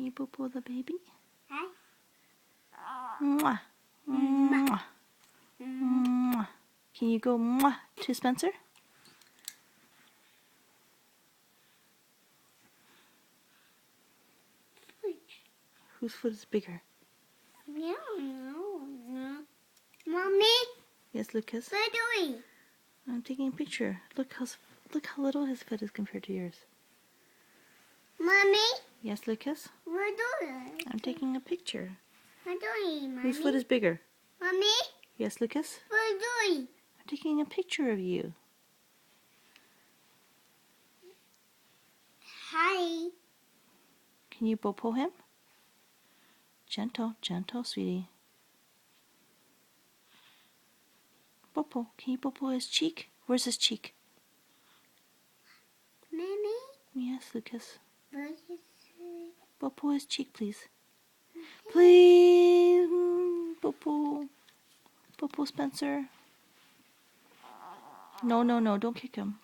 Can you popo the baby? Hi. Mwah. Mwah. Mwah. Can you go mwah to Spencer? Whose foot is bigger? No. Mommy, Yes, Lucas. what are you doing? I'm taking a picture. Look how little his foot is compared to yours. Mommy, Yes, Lucas. what are you doing? I'm taking a picture. What are you doing, Mommy? Whose foot is bigger? Mommy, Yes, Lucas. what are you doing? I'm taking a picture of you. Hi. Can you popo him? Gentle, gentle, sweetie. Popo. Can you popo his cheek? Where's his cheek? Mommy, Yes, Lucas. what is it? Popo his cheek, please. Please. Popo. Popo Spencer. No, don't kick him.